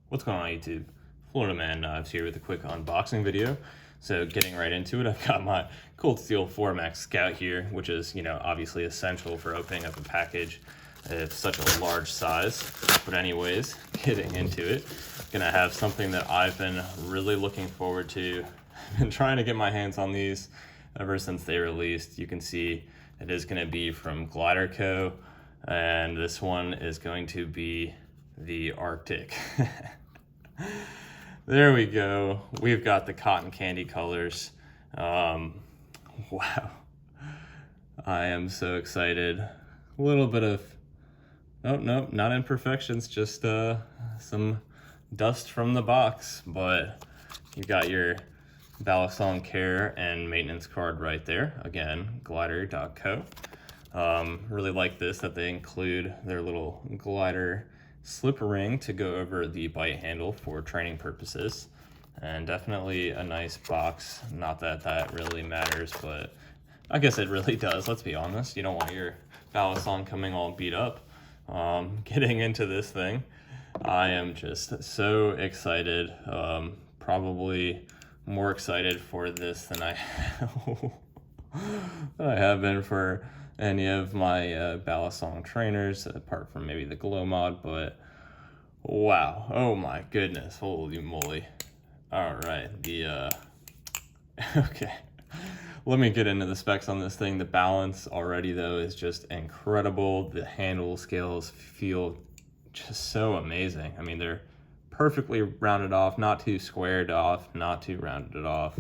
What's going on YouTube? Florida Man Knives here with a quick unboxing video. So getting right into it, I've got my Cold Steel 4MAX Scout here, which is, obviously essential for opening up a package. It's such a large size. But anyways, getting into it, gonna have something that I've been really looking forward to. I've been trying to get my hands on these ever since they released. You can see it is gonna be from Glidr Co. And this one is going to be the Arctic. There we go. We've got the cotton candy colors. Wow. I am so excited. A little bit of, oh, no, not imperfections, just some dust from the box. But you've got your Balisong care and maintenance card right there. Again, Glidr Co. Really like this, that they include their little Glidr slip ring to go over the bite handle for training purposes, and definitely a nice box. Not that that really matters, but I guess it really does. Let's be honest, you don't want your Balisong coming all beat up. Getting into this thing, I am just so excited. Probably more excited for this than I have been for any of my Balisong trainers, apart from maybe the Glow mod. But wow, oh my goodness, holy moly. All right, okay, let me get into the specs on this thing. The balance already though is just incredible. The handle scales feel just so amazing. I mean, they're perfectly rounded off, not too squared off, not too rounded off.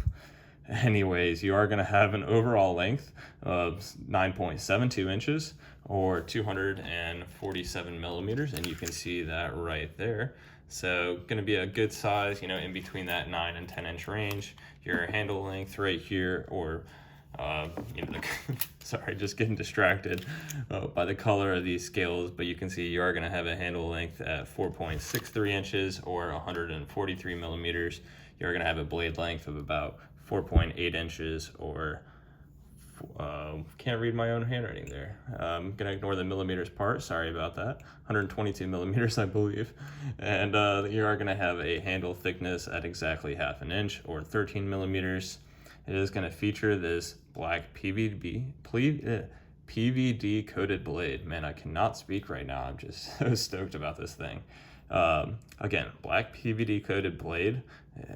Anyways, you are going to have an overall length of 9.72 inches or 247 millimeters, and you can see that right there. So going to be a good size, in between that 9 and 10 inch range. Your handle length right here, or sorry, just getting distracted by the color of these scales, but you can see you are going to have a handle length at 4.63 inches or 143 millimeters. You're going to have a blade length of about 4.8 inches or can't read my own handwriting there. I'm gonna ignore the millimeters part, sorry about that. 122 millimeters, I believe. And you are gonna have a handle thickness at exactly half an inch or 13 millimeters. It is gonna feature this black PVD coated blade. Man, I cannot speak right now. I'm just so stoked about this thing. Again, black PVD coated blade.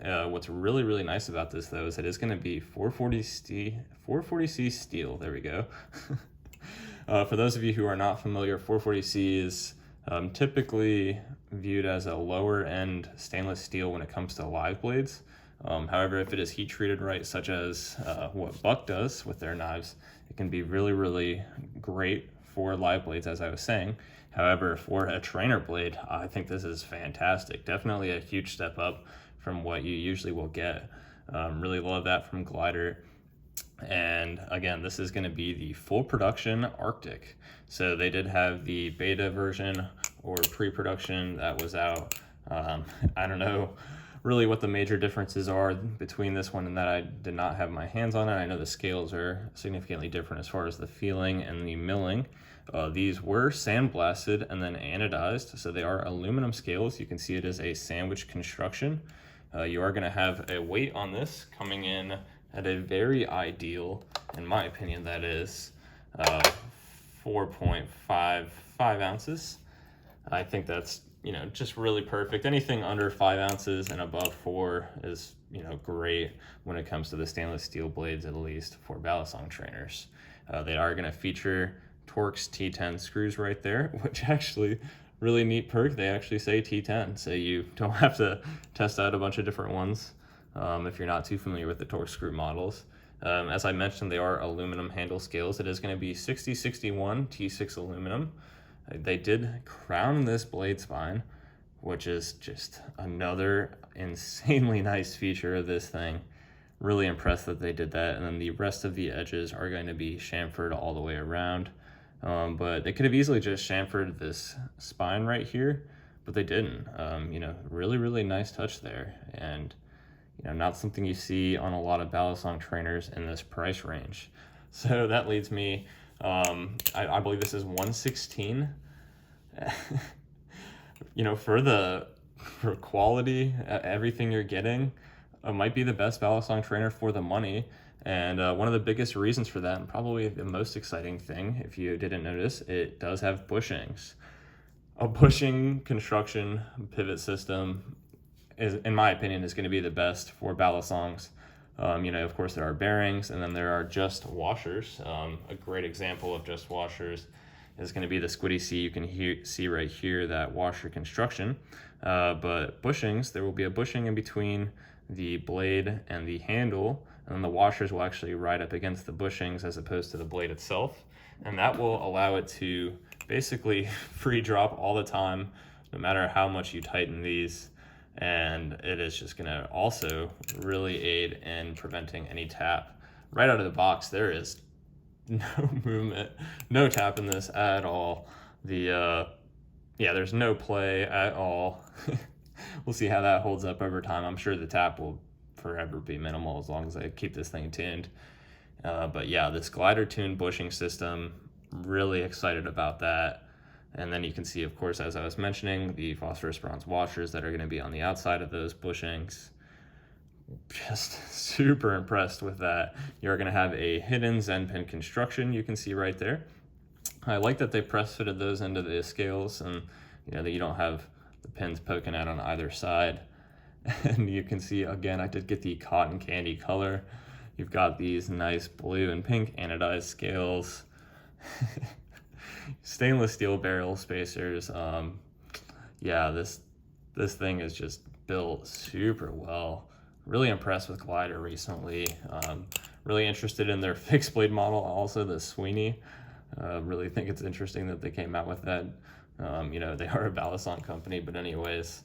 What's really, really nice about this though is it is going to be 440C steel. There we go. For those of you who are not familiar, 440C is typically viewed as a lower end stainless steel when it comes to live blades. However, if it is heat treated right, such as what Buck does with their knives, it can be really, really great for live blades, as I was saying. However, for a trainer blade, I think this is fantastic. Definitely a huge step up from what you usually will get. Really love that from Glidr. And again, this is going to be the full production Arctic. So they did have the beta version or pre-production that was out. I don't know really what the major differences are between this one and that. I did not have my hands on it. I know the scales are significantly different as far as the feeling and the milling. These were sandblasted and then anodized, so they are aluminum scales. You can see it is a sandwich construction. You are going to have a weight on this coming in at a very ideal, in my opinion, that is 4.55 ounces. I think that's, just really perfect. Anything under 5 ounces and above 4 is, great when it comes to the stainless steel blades, at least for Balisong trainers. They are going to feature Torx T10 screws right there, which actually really neat perk. They actually say T10, so you don't have to test out a bunch of different ones if you're not too familiar with the Torx screw models. As I mentioned, they are aluminum handle scales. It is going to be 6061 T6 aluminum. They did crown this blade spine, which is just another insanely nice feature of this thing. Really impressed that they did that. And then the rest of the edges are going to be chamfered all the way around. But they could have easily just chamfered this spine right here, but they didn't. Really, really nice touch there. And, not something you see on a lot of Balisong trainers in this price range. So that leads me, I believe this is 116. For the for quality, everything you're getting, might be the best Balisong trainer for the money. And one of the biggest reasons for that, and probably the most exciting thing, if you didn't notice, it does have bushings. A bushing construction pivot system is, in my opinion, is going to be the best for Balisongs. Of course, there are bearings, and then there are just washers. A great example of just washers is going to be the Squiddy C. You can see right here that washer construction. But bushings, there will be a bushing in between the blade and the handle, and then the washers will actually ride up against the bushings as opposed to the blade itself. And that will allow it to basically free drop all the time, no matter how much you tighten these. And it is just going to also really aid in preventing any tap. Right out of the box, there is no movement, no tap in this at all. There's no play at all. We'll see how that holds up over time. I'm sure the tap will forever be minimal as long as I keep this thing tuned. But yeah, this Glidr tuned bushing system, really excited about that. And then you can see, of course, as I was mentioning, the phosphorus bronze washers that are going to be on the outside of those bushings. Just super impressed with that. You're going to have a hidden Zen pin construction, you can see right there. I like that they press fitted those into the scales, and that you don't have the pins poking out on either side. And you can see, again, I did get the cotton candy color. You've got these nice blue and pink anodized scales. Stainless steel barrel spacers. This thing is just built super well. Really impressed with Glidr recently. Really interested in their fixed blade model, also the Sweeney. Really think it's interesting that they came out with that. They are a Balisong company, but anyways,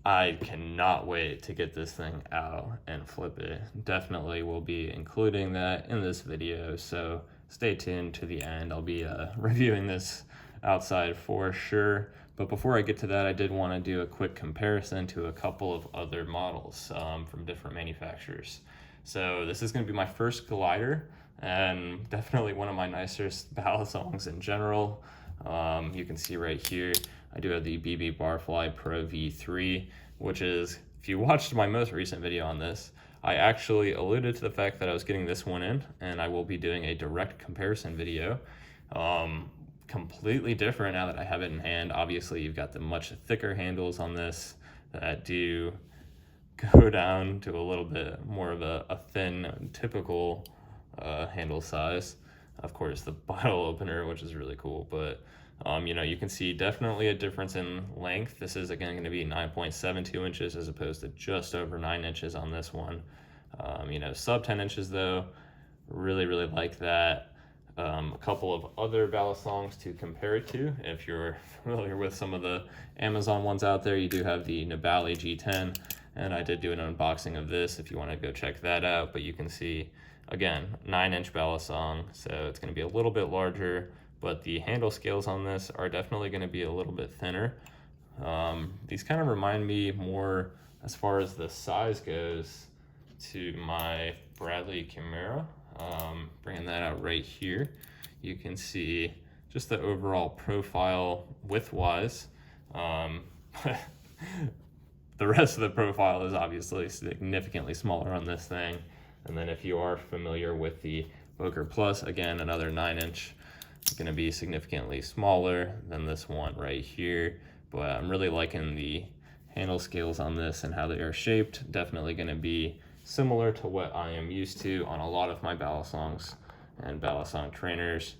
I cannot wait to get this thing out and flip it. Definitely will be including that in this video, so stay tuned to the end. I'll be reviewing this outside for sure. But before I get to that, I did want to do a quick comparison to a couple of other models from different manufacturers. So this is going to be my first Glidr, and definitely one of my nicest Balisongs in general. You can see right here, I do have the BB Barfly Pro V3, which is, if you watched my most recent video on this, I actually alluded to the fact that I was getting this one in, and I will be doing a direct comparison video. Completely different now that I have it in hand. Obviously, you've got the much thicker handles on this that do go down to a little bit more of a thin, typical handle size. Of course, the bottle opener, which is really cool, but you can see definitely a difference in length. This is again going to be 9.72 inches as opposed to just over 9 inches on this one. Sub 10 inches though, really like that. A couple of other Balisongs to compare it to. If you're familiar with some of the Amazon ones out there, you do have the Nibali G10, and I did do an unboxing of this if you want to go check that out. But you can see, again, 9-inch Balisong, so it's going to be a little bit larger, but the handle scales on this are definitely going to be a little bit thinner. These kind of remind me more, as far as the size goes, to my Bradley Chimera. Bringing that out right here, you can see just the overall profile width-wise. The rest of the profile is obviously significantly smaller on this thing. And then if you are familiar with the Boker Plus, again, another 9-inch, it's going to be significantly smaller than this one right here. But I'm really liking the handle scales on this and how they are shaped. Definitely going to be similar to what I am used to on a lot of my Balisongs and Balisong trainers.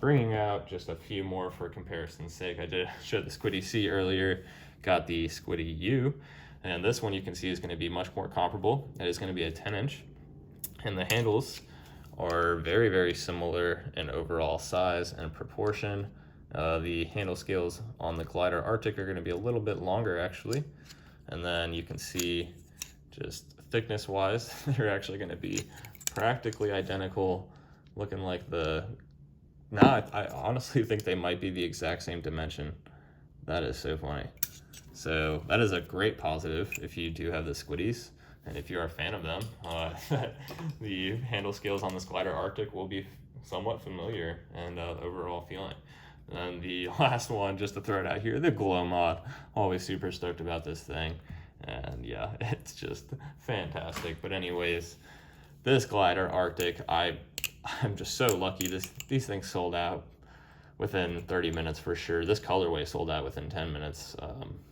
Bringing out just a few more for comparison's sake. I did show the Squiddy C earlier, got the Squiddy U, and this one you can see is going to be much more comparable. It is going to be a 10-inch, and the handles are very similar in overall size and proportion. The handle scales on the Glidr Arctic are going to be a little bit longer actually, and then you can see just thickness wise they're actually going to be practically identical, looking like I honestly think they might be the exact same dimension. That is so funny. So that is a great positive if you do have the Squiddies, and if you're a fan of them, the handle scales on this Glidr Arctic will be somewhat familiar and overall feeling. And the last one, just to throw it out here, the Glow Mod. Always super stoked about this thing. And yeah, it's just fantastic. But anyways, this Glidr Arctic, I'm just so lucky. These things sold out within 30 minutes for sure. This colorway sold out within 10 minutes.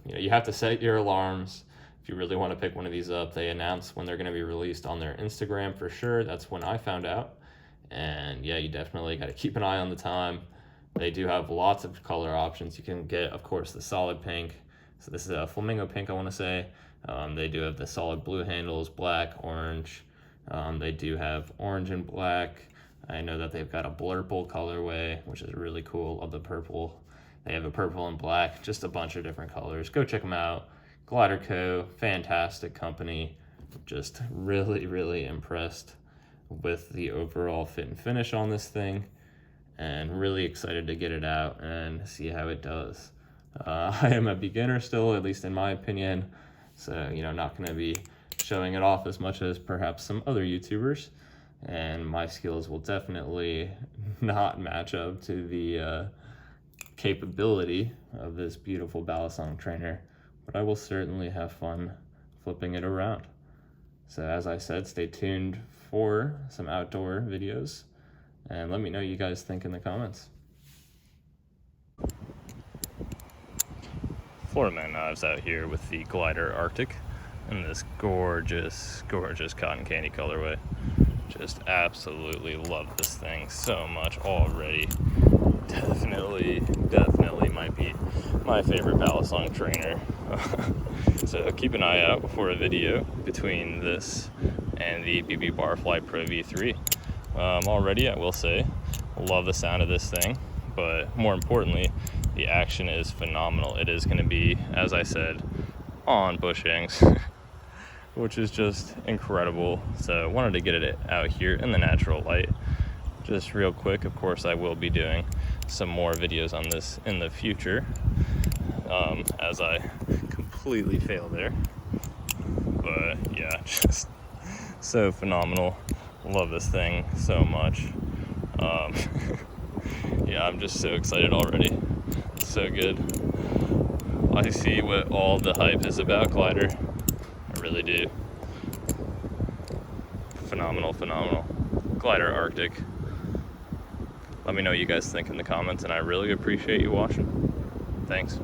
You have to set your alarms if you really want to pick one of these up. They announce when they're going to be released on their Instagram for sure. That's when I found out. And yeah, you definitely got to keep an eye on the time. They do have lots of color options. You can get, of course, the solid pink. So this is a flamingo pink, I want to say. They do have the solid blue handles, black, orange. They do have orange and black. I know that they've got a blurple colorway, which is really cool, of the purple. They have a purple and black, just a bunch of different colors. Go check them out. Glidr Co, fantastic company. Just really, really impressed with the overall fit and finish on this thing, and really excited to get it out and see how it does. I am a beginner still, at least in my opinion, so not going to be showing it off as much as perhaps some other YouTubers, and my skills will definitely not match up to the capability of this beautiful Balisong trainer, but I will certainly have fun flipping it around. So as I said, stay tuned for some outdoor videos, and let me know what you guys think in the comments. Florida Man Knives out here with the Glidr Arctic in this gorgeous, gorgeous cotton candy colorway. Just absolutely love this thing so much already. Definitely might be my favorite Balisong trainer. So keep an eye out for a video between this and the BB Barfly Pro V3. Already, I will say, love the sound of this thing, but more importantly, the action is phenomenal. It is going to be, as I said, on bushings, which is just incredible. So I wanted to get it out here in the natural light. Just real quick, of course, I will be doing some more videos on this in the future, as I completely fail there. But yeah, just so phenomenal. Love this thing so much. Yeah, I'm just so excited already. So good. I see what all the hype is about Glidr. I really do. Phenomenal. Glidr Arctic. Let me know what you guys think in the comments, and I really appreciate you watching. Thanks.